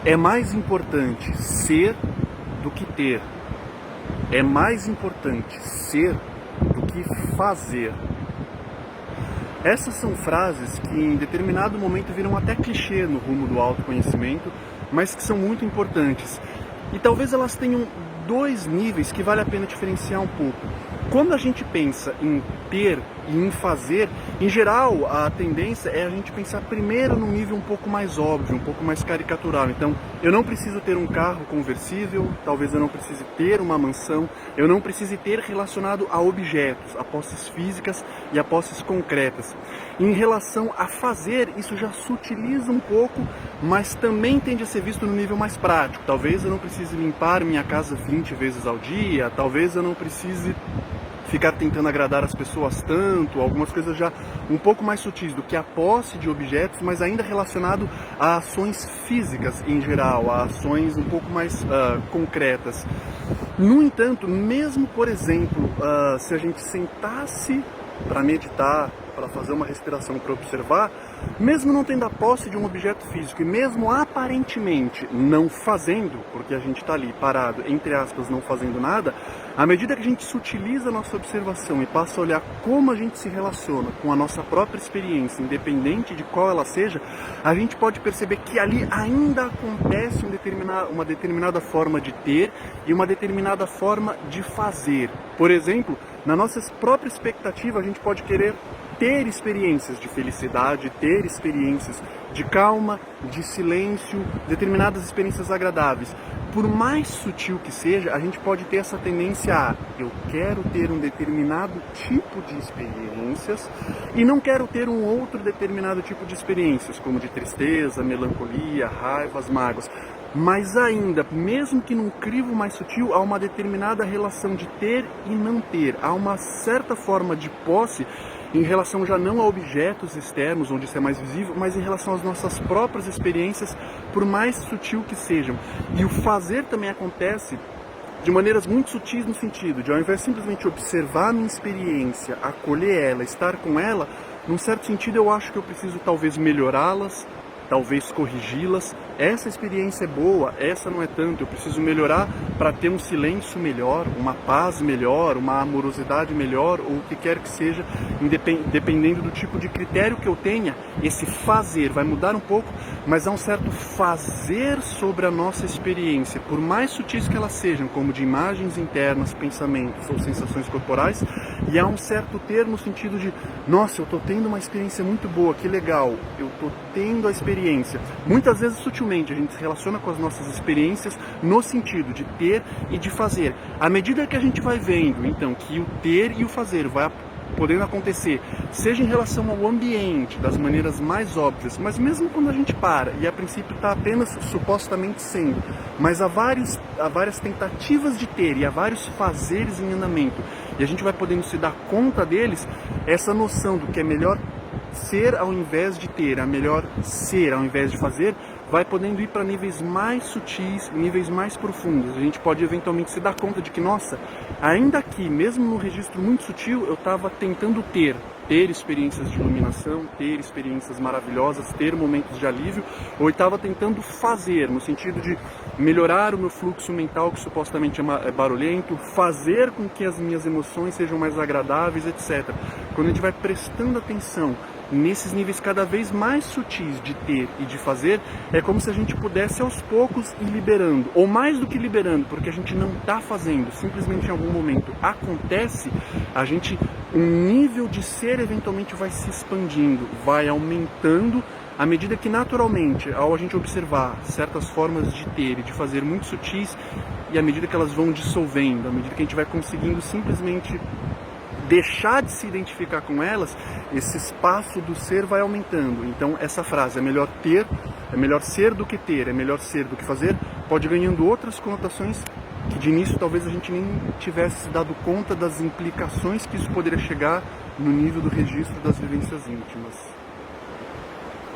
É mais importante ser do que ter. É mais importante ser do que fazer. Essas são frases que em determinado momento viram até clichê no rumo do autoconhecimento, mas que são muito importantes. E talvez elas tenham dois níveis que vale a pena diferenciar um pouco. Quando a gente pensa em ter e em fazer, em geral a tendência é a gente pensar primeiro num nível um pouco mais óbvio, um pouco mais caricatural. Então, eu não preciso ter um carro conversível, talvez eu não precise ter uma mansão, eu não precise ter relacionado a objetos, a posses físicas e a posses concretas. Em relação a fazer, isso já sutiliza um pouco, mas também tende a ser visto no nível mais prático. Talvez eu não precise limpar minha casa 20 vezes ao dia, talvez eu não precise ficar tentando agradar as pessoas tanto, algumas coisas já um pouco mais sutis do que a posse de objetos, mas ainda relacionado a ações físicas em geral, a ações um pouco mais concretas. No entanto, mesmo por exemplo, se a gente sentasse para meditar, para fazer uma respiração, para observar, mesmo não tendo a posse de um objeto físico e mesmo aparentemente não fazendo, porque a gente está ali parado, entre aspas, não fazendo nada, à medida que a gente sutiliza a nossa observação e passa a olhar como a gente se relaciona com a nossa própria experiência, independente de qual ela seja, a gente pode perceber que ali ainda acontece uma determinada forma de ter e uma determinada forma de fazer. Por exemplo, na nossa própria expectativa, a gente pode querer ter experiências de felicidade, ter experiências de calma, de silêncio, determinadas experiências agradáveis. Por mais sutil que seja, a gente pode ter essa tendência a eu quero ter um determinado tipo de experiências e não quero ter um outro determinado tipo de experiências, como de tristeza, melancolia, raivas, mágoas. Mas ainda, mesmo que num crivo mais sutil, há uma determinada relação de ter e não ter. Há uma certa forma de posse em relação já não a objetos externos, onde isso é mais visível, mas em relação às nossas próprias experiências, por mais sutil que sejam. E o fazer também acontece de maneiras muito sutis no sentido de, ao invés de simplesmente observar a minha experiência, acolher ela, estar com ela, num certo sentido eu acho que eu preciso talvez melhorá-las, talvez corrigi-las. Essa experiência é boa, essa não é tanto, eu preciso melhorar para ter um silêncio melhor, uma paz melhor, uma amorosidade melhor, ou o que quer que seja, dependendo do tipo de critério que eu tenha. Esse fazer vai mudar um pouco, mas há um certo fazer sobre a nossa experiência, por mais sutis que elas sejam, como de imagens internas, pensamentos ou sensações corporais, e há um certo ter no sentido de, nossa, eu estou tendo uma experiência muito boa, que legal, eu estou tendo a experiência. Muitas vezes sutilmente a gente se relaciona com as nossas experiências no sentido de ter e de fazer. À medida que a gente vai vendo, então, que o ter e o fazer vai podendo acontecer, seja em relação ao ambiente, das maneiras mais óbvias, mas mesmo quando a gente para e a princípio está apenas supostamente sendo, mas há várias tentativas de ter e há vários fazeres em andamento, e a gente vai podendo se dar conta deles, essa noção do que é melhor ser ao invés de ter, é melhor ser ao invés de fazer, vai podendo ir para níveis mais sutis, níveis mais profundos. A gente pode eventualmente se dar conta de que, nossa, ainda aqui, mesmo no registro muito sutil, eu estava tentando ter experiências de iluminação, ter experiências maravilhosas, ter momentos de alívio, ou estava tentando fazer, no sentido de melhorar o meu fluxo mental, que supostamente é barulhento, fazer com que as minhas emoções sejam mais agradáveis, etc. Quando a gente vai prestando atenção nesses níveis cada vez mais sutis de ter e de fazer, é como se a gente pudesse aos poucos ir liberando, ou mais do que liberando, porque a gente não está fazendo, simplesmente em algum momento acontece, um nível de ser eventualmente vai se expandindo, vai aumentando, à medida que naturalmente, ao a gente observar certas formas de ter e de fazer muito sutis, e à medida que elas vão dissolvendo, à medida que a gente vai conseguindo simplesmente deixar de se identificar com elas, esse espaço do ser vai aumentando. Então essa frase, é melhor ser do que ter, é melhor ser do que fazer, pode ganhando outras conotações que de início talvez a gente nem tivesse se dado conta das implicações que isso poderia chegar no nível do registro das vivências íntimas.